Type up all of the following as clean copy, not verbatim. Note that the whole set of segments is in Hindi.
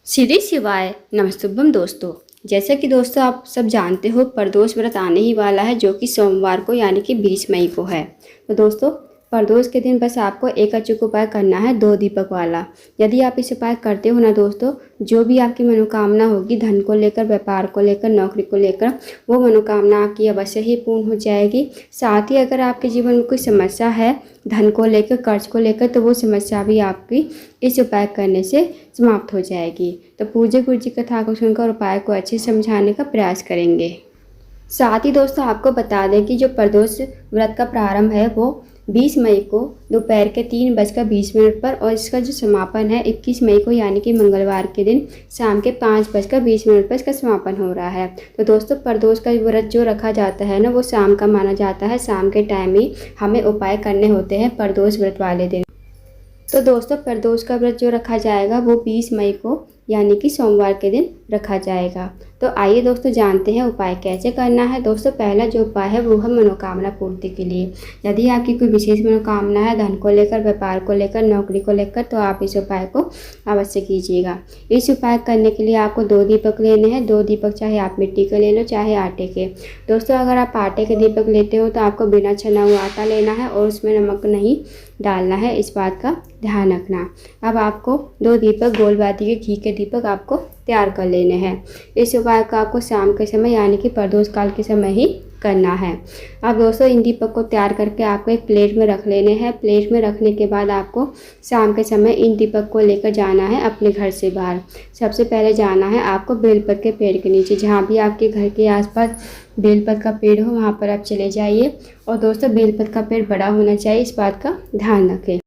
श्री शिवाय नमस्तुभ्यम दोस्तों। जैसा कि दोस्तों आप सब जानते हो प्रदोष व्रत आने ही वाला है, जो कि सोमवार को यानी कि 20 मई को है। तो दोस्तों प्रदोष के दिन बस आपको एक अचूक उपाय करना है, 2 दीपक वाला। यदि आप इस उपाय करते हो ना दोस्तों, जो भी आपकी मनोकामना होगी, धन को लेकर, व्यापार को लेकर, नौकरी को लेकर, वो मनोकामना आपकी अवश्य ही पूर्ण हो जाएगी। साथ ही अगर आपके जीवन में कोई समस्या है धन को लेकर, कर्ज को लेकर, तो वो समस्या भी आपकी इस उपाय करने से समाप्त हो जाएगी। तो पूज्य गुरु जी कथा को सुनकर उपाय को अच्छे से समझाने का प्रयास करेंगे। साथ ही दोस्तों आपको बता दें कि जो प्रदोष व्रत का प्रारंभ है वो 20 मई को दोपहर के 3:20 पर, और इसका जो समापन है 21 मई को यानी कि मंगलवार के दिन शाम के 5:20 पर इसका समापन हो रहा है। तो दोस्तों प्रदोष का व्रत जो रखा जाता है ना, वो शाम का माना जाता है। शाम के टाइम ही हमें उपाय करने होते हैं प्रदोष व्रत वाले दिन। तो दोस्तों प्रदोष का व्रत जो रखा जाएगा वो 20 मई को यानी कि सोमवार के दिन रखा जाएगा। तो आइए दोस्तों जानते हैं उपाय कैसे करना है। दोस्तों पहला जो उपाय है वो है मनोकामना पूर्ति के लिए। यदि आपकी कोई विशेष मनोकामना है धन को लेकर, व्यापार को लेकर, नौकरी को लेकर, तो आप इस उपाय को अवश्य कीजिएगा। इस उपाय करने के लिए आपको 2 दीपक लेने हैं। 2 दीपक चाहे आप मिट्टी के ले लो चाहे आटे के। दोस्तों अगर आप आटे के दीपक लेते हो तो आपको बिना छना हुआ आटा लेना है और उसमें नमक नहीं डालना है, इस बात का ध्यान रखना। अब आपको 2 दीपक गोलबाती के घी के दीपक आपको तैयार कर लेने हैं। इस उपाय को आपको शाम के समय यानी कि प्रदोष काल के समय ही करना है। अब दोस्तों इन दीपक को तैयार करके आपको एक प्लेट में रख लेने हैं। प्लेट में रखने के बाद आपको शाम के समय इन दीपक को लेकर जाना है अपने घर से बाहर। सबसे पहले जाना है आपको बेलपत के पेड़ के नीचे। जहाँ भी आपके घर के आसपास बेलपत का पेड़ हो वहाँ पर आप चले जाइए। और दोस्तों बेलपत का पेड़ बड़ा होना चाहिए, इस बात का ध्यान रखें।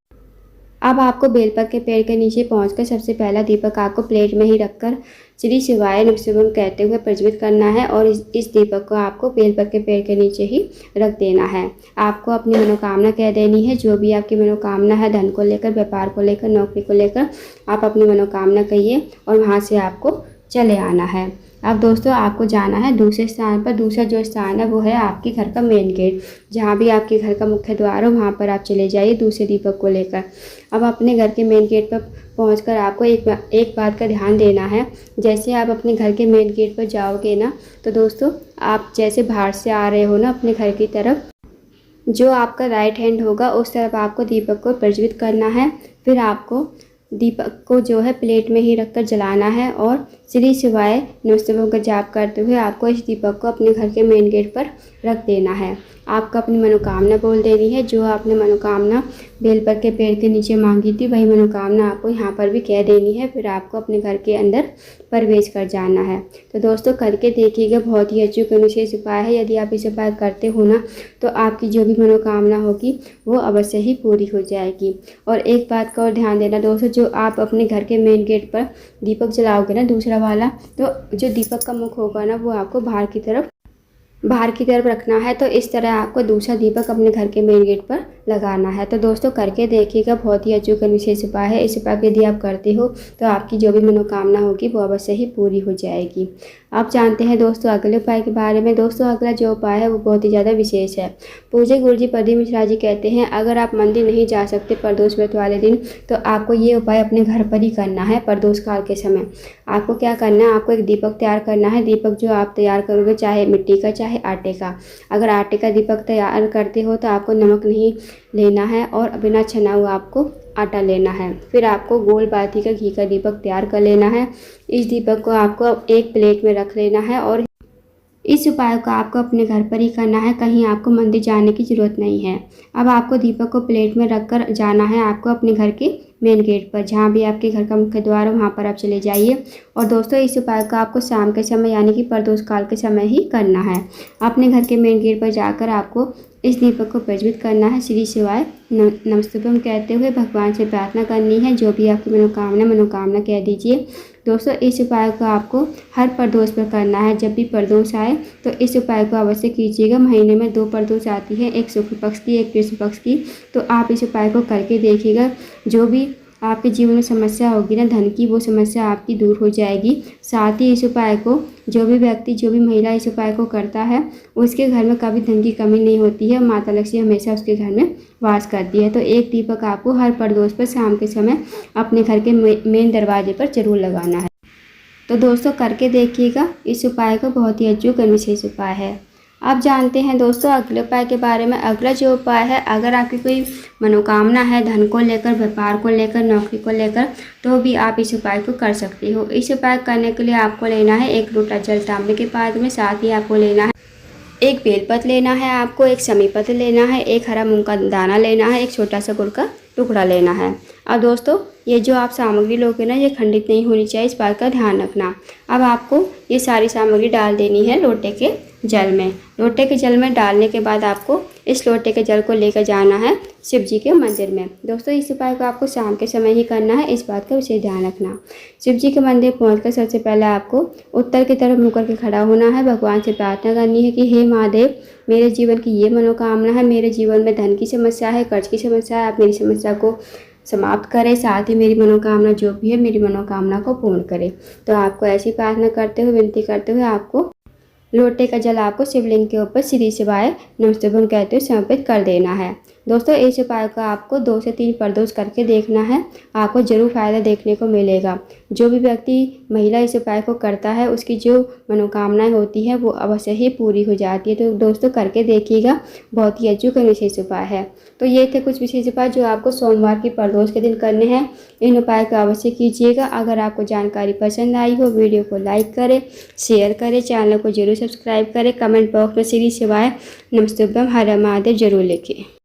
अब आपको बेलपत के पेड़ के नीचे पहुंचकर सबसे पहला दीपक आपको प्लेट में ही रखकर श्री शिवाय नमस्तुभ्यम कहते हुए प्रज्वलित करना है। और इस दीपक को आपको बेलपत के पेड़ के नीचे ही रख देना है। आपको अपनी मनोकामना कह देनी है, जो भी आपकी मनोकामना है धन को लेकर, व्यापार को लेकर, नौकरी को लेकर, आप अपनी मनोकामना कहिए और वहाँ से आपको चले आना है। अब दोस्तों आपको जाना है दूसरे स्थान पर। दूसरा जो स्थान है वो है आपके घर का मेन गेट। जहाँ भी आपके घर का मुख्य द्वार हो वहाँ पर आप चले जाइए दूसरे दीपक को लेकर। अब अपने घर के मेन गेट पर पहुंचकर आपको एक बात का ध्यान देना है। जैसे आप अपने घर के मेन गेट पर जाओगे ना, तो दोस्तों आप जैसे बाहर से आ रहे हो ना अपने घर की तरफ, जो आपका राइट हैंड होगा उस तरफ आपको दीपक को प्रज्वलित करना है। फिर आपको दीपक को जो है प्लेट में ही रखकर जलाना है और श्री शिवाय नमस्तुभ्यम का जाप करते हुए आपको इस दीपक को अपने घर के मेन गेट पर रख देना है। आपको अपनी मनोकामना बोल देनी है। जो आपने मनोकामना बेलपत के पेड़ के नीचे मांगी थी वही मनोकामना आपको यहाँ पर भी कह देनी है। फिर आपको अपने घर के अंदर प्रवेश कर जाना है। तो दोस्तों करके देखिएगा, बहुत ही अचूक विशेष उपाय है। यदि आप इस उपाय करते हो ना, तो आपकी जो भी मनोकामना होगी वो अवश्य ही पूरी हो जाएगी। और एक बात का और ध्यान देना दोस्तों, जो आप अपने घर के मेन गेट पर दीपक जलाओगे ना दूसरा वाला, तो जो दीपक का मुख होगा ना वो आपको बाहर की तरफ रखना है। तो इस तरह आपको दूसरा दीपक अपने घर के मेन गेट पर लगाना है। तो दोस्तों करके देखिएगा, बहुत ही अचूक विशेष उपाय है। इस उपाय को यदि आप करते हो तो आपकी जो भी मनोकामना होगी वो अवश्य ही पूरी हो जाएगी। आप जानते हैं दोस्तों अगले उपाय के बारे में। दोस्तों अगला जो उपाय है वो बहुत ही ज़्यादा विशेष है। पूज्य गुरु जी प्रदीप मिश्रा जी कहते हैं, अगर आप मंदिर नहीं जा सकते प्रदोष व्रत वाले दिन, तो आपको ये उपाय अपने घर पर ही करना है। प्रदोष काल के समय आपको क्या करना है, आपको एक दीपक तैयार करना है। दीपक जो आप तैयार करोगे चाहे मिट्टी का चाहे आटे का। अगर आटे का दीपक तैयार करते हो तो आपको नमक नहीं लेना है और बिना छना हुआ आपको आटा लेना है। फिर आपको गोल बाती का घी का दीपक तैयार कर लेना है। इस दीपक को आपको एक प्लेट में रख लेना है और इस उपाय को आपको अपने घर पर ही करना है, कहीं आपको मंदिर जाने की ज़रूरत नहीं है। अब आपको दीपक को प्लेट में रखकर जाना है आपको अपने घर के मेन गेट पर। जहाँ भी आपके घर का मुख्य द्वार हो वहाँ पर आप चले जाइए। और दोस्तों इस उपाय को आपको शाम के समय यानी कि प्रदोष काल के समय ही करना है। अपने घर के मेन गेट पर जाकर आपको इस दीपक को प्रज्वलित करना है। श्री शिवाय नमस्तुभ्यम कहते हुए भगवान से प्रार्थना करनी है। जो भी आपकी मनोकामना कह दीजिए। दोस्तों इस उपाय को आपको हर प्रदोष पर करना है। जब भी प्रदोष आए तो इस उपाय को अवश्य कीजिएगा। महीने में 2 प्रदोष आती है, एक शुक्ल पक्ष की एक कृष्ण पक्ष की। तो आप इस उपाय को करके देखिएगा। जो भी आपके जीवन में समस्या होगी ना धन की, वो समस्या आपकी दूर हो जाएगी। साथ ही इस उपाय को जो भी व्यक्ति जो भी महिला इस उपाय को करता है उसके घर में कभी धन की कमी नहीं होती है। माता लक्ष्मी हमेशा उसके घर में वास करती है। तो एक दीपक आपको हर प्रदोष पर शाम के समय अपने घर के मेन दरवाजे पर जरूर लगाना है। तो दोस्तों करके देखिएगा, इस उपाय को बहुत ही अचूक और विशेष उपाय है। अब जानते हैं दोस्तों अगले उपाय के बारे में। अगला जो उपाय है, अगर आपकी कोई मनोकामना है धन को लेकर, व्यापार को लेकर, नौकरी को लेकर, तो भी आप इस उपाय को कर सकते हो। इस उपाय करने के लिए आपको लेना है 1 लोटा जल तांबे के पात्र में, साथ ही आपको लेना है एक बेलपत्र लेना है, आपको एक समी पत्र लेना है, एक हरा मूंग का दाना लेना है, एक छोटा सा गुड़ का टुकड़ा लेना है। अब दोस्तों ये जो आप सामग्री लोगे ना, ये खंडित नहीं होनी चाहिए, इस बात का ध्यान रखना। अब आपको ये सारी सामग्री डाल देनी है लोटे के जल में। लोटे के जल में डालने के बाद आपको इस लोटे के जल को लेकर जाना है शिव जी के मंदिर में। दोस्तों इस उपाय को आपको शाम के समय ही करना है, इस बात का विशेष ध्यान रखना। शिव जी के मंदिर पहुंचकर सबसे पहले आपको उत्तर की तरफ मुँह करके खड़ा होना है। भगवान से प्रार्थना करनी है कि हे महादेव, मेरे जीवन की ये मनोकामना है, मेरे जीवन में धन की समस्या है, कर्ज की समस्या है, आप मेरी समस्या को समाप्त करें, साथ ही मेरी मनोकामना जो भी है, मेरी मनोकामना को पूर्ण करें। तो आपको ऐसी प्रार्थना करते हुए, विनती करते हुए आपको लोटे का जल आपको शिवलिंग के ऊपर श्री शिवाय नमस्तुभ्यम कहते हुए समर्पित कर देना है। दोस्तों इस उपाय का आपको 2 से 3 प्रदोष करके देखना है, आपको जरूर फायदा देखने को मिलेगा। जो भी व्यक्ति महिला इस उपाय को करता है, उसकी जो मनोकामनाएं होती है वो अवश्य ही पूरी हो जाती है। तो दोस्तों करके देखिएगा, बहुत ही अचूक और विशेष उपाय है। तो ये थे कुछ विशेष उपाय जो आपको सोमवार की प्रदोष के दिन करने हैं। इन उपाय को अवश्य कीजिएगा। अगर आपको जानकारी पसंद आई हो, वीडियो को लाइक करें, शेयर करें, चैनल को जरूर सब्सक्राइब करें, कमेंट बॉक्स में श्री शिवाय नमस्तुभ्यम हर महादेव जरूर लिखें।